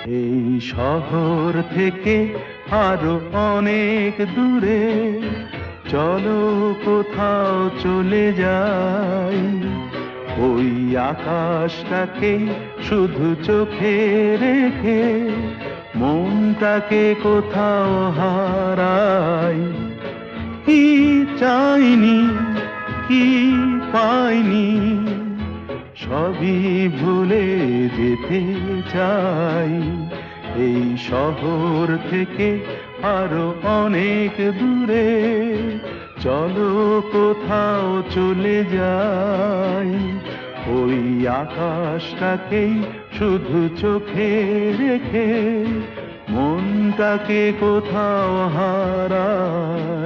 এই শহর থেকে আরো অনেক দূরে চলো কোথাও চলে যাই। ওই আকাশটাকে শুধু চোখে রেখে মনটাকে কোথাও হারাই। কি চাইনি, কি পাইনি, সবই ভুলে যেতে চাই। এই শহর থেকে আরো অনেক দূরে চলো কোথাও চলে যাই। ওই আকাশটাকেই শুধু চোখে রেখে মনটাকে কোথাও হারাই।